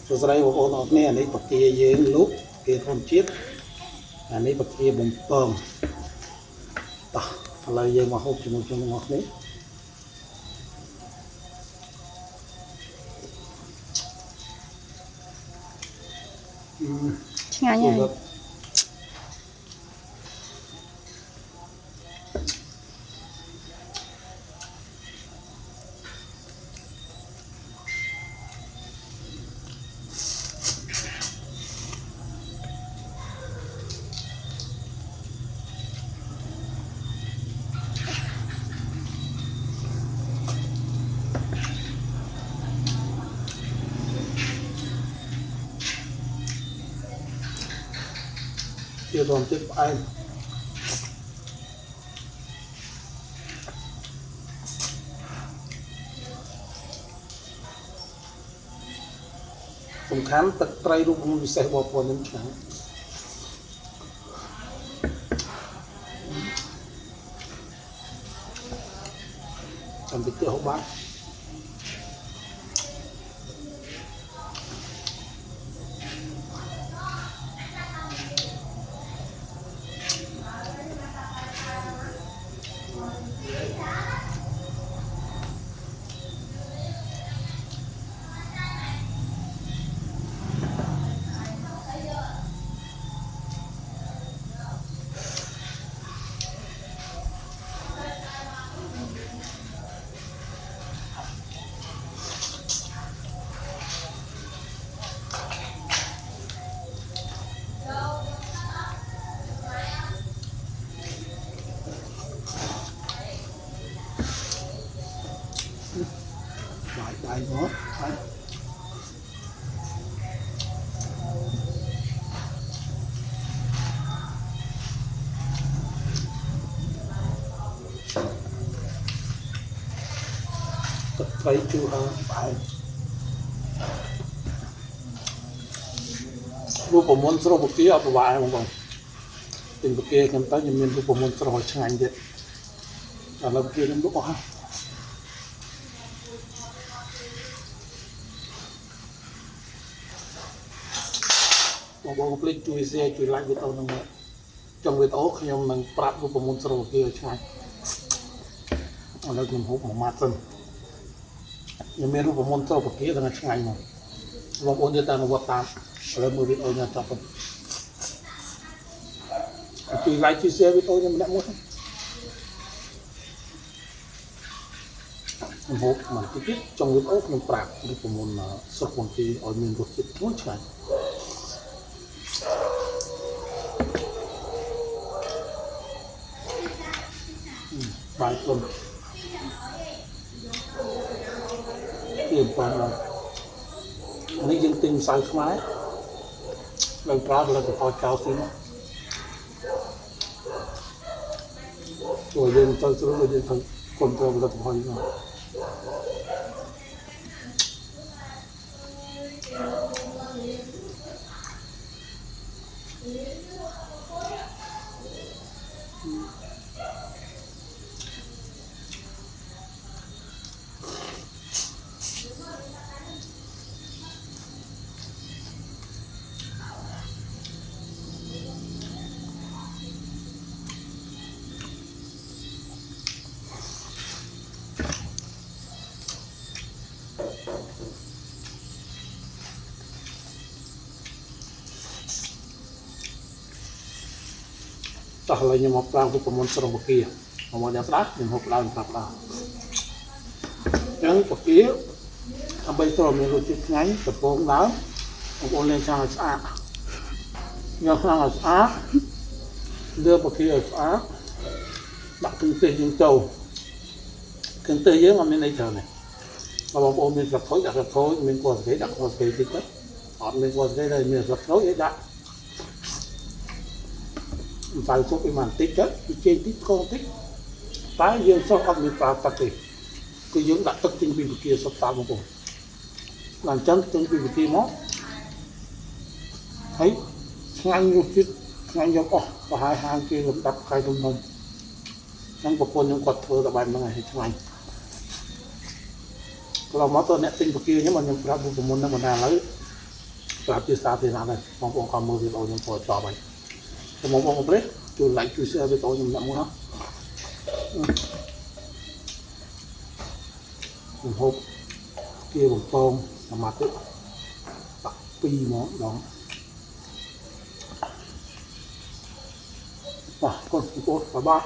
សួស្តីបងប្អូនអរគ្នានេះបកាយើងលុកគេធម្មជាតិអានេះបកាបំពងតោះឥឡូវយើងមកហូបជាមួយគ្នាបងប្អូនឆ្ងាញ់ហើយជាធម្មជាតិផ្អែមសំខាន់ទឹកត្រីរូបមន្តពិសេសបងប្អូនខ្ញុំឆ្ងាញ់ចាំតិចទៅហូបបានបាយមកហើយទឹកត្រីជូរហើយបាយរូបមន្តស្រស់បកាអត់ប្រវាយបងប្អូនទិញបកាខ្ញុំទៅខ្ញុំមានរូបមន្តស្រស់ឲ្យឆ្ងាញ់ទៀតឥឡូវបកាខ្ញុំលុបអស់ហើយបងប្អូនភ្លេចជួយ share ជួយ like វីដេអូហ្នឹងមកចុងវីដេអូខ្ញុំនឹងប្រាប់រូបមន្តស្រស់គេឲ្យឆ្ងាញ់ឥឡូវខ្ញុំហូបមួយម៉ាត់សិនខ្ញុំមានរូបមន្តស្រស់គេដល់ឆ្ងាញ់មកបងប្អូនយកទៅអនុវត្តតាមឥឡូវមើលវីដេអូខ្ញុំចាប់ទៅជួយ like ជួយ share វីដេអូខ្ញុំម្នាក់មួយខ្ញុំហូបមកទៀតចុងវីដេអូខ្ញុំប្រាប់រូបមន្តស្រស់គេឲ្យមានរសជាតិឈ្ងុយឆ្ងាញ់បាយទុំពីបងនេះយើងទិញម្សៅខ្មែរឡើងប្រើផលិតផលចោលទីនោះចូលយើងទៅស្រួលយើងទៅគ្រប់គ្រងផលិតផលនេះតោះឥឡូវខ្ញុំមកប្រើរូបមន្តស្រស់បកាមកដល់ស្ដាប់ខ្ញុំហូបឡើងប្រាប់ដល់អញ្ចឹងបកាដើម្បីត្រូវមានរសជាតិឆ្ងាញ់កំពងដើមបងប្អូនលេងឆ្ងាញ់ឲ្យស្អាតយកខ្លាំងឲ្យស្អាតលើបកាឲ្យស្អាតដាក់គ្រឿងទេសយើងចូលគ្រឿងទេសយើងអត់មានអីច្រើនទេបងប្អូនមានស្លឹកក្រូចដាក់ស្លឹកក្រូចមានគល់ស្កេដាក់គល់ស្កេតិចទៅអត់មានគល់ស្កេទេមានស្លឹកក្រូចឲ្យដាក់ម្សៅស៊ុបឲ្យបន្តិចទៅជែកតិចកងតិចតែយើងសោះអត់មានប្រើទឹកទេគឺយើងដាក់ទឹកចេញពីបកាសុបតាមបងប្អូនដល់អញ្ចឹងចេញពីបកាមកហើយឆ្ងាញ់រសជាតិឆ្ងាញ់យកអស់ប្រហែលហាងគេលំដាប់ខែធំៗហ្នឹងប្រពន្ធខ្ញុំគាត់ធ្វើតែបែបហ្នឹងឲ្យឆ្ងាញ់កន្លងមកទៅអ្នកទិញបកាខ្ញុំអត់ខ្ញុំប្រាប់រូបមន្តហ្នឹងបណ្ដាឥឡូវ กราบที่สาธิตอะไรมององค์ความมือที่เรายังพอจอไปแต่มององค์เปรย์จุดไหลจุดเสียไปโตยังแบบมั้งเนาะผมพบเกี่ยวกับตรงสมาธิตักปีหมอดองป่ะคนโอ้บ๊ายบาย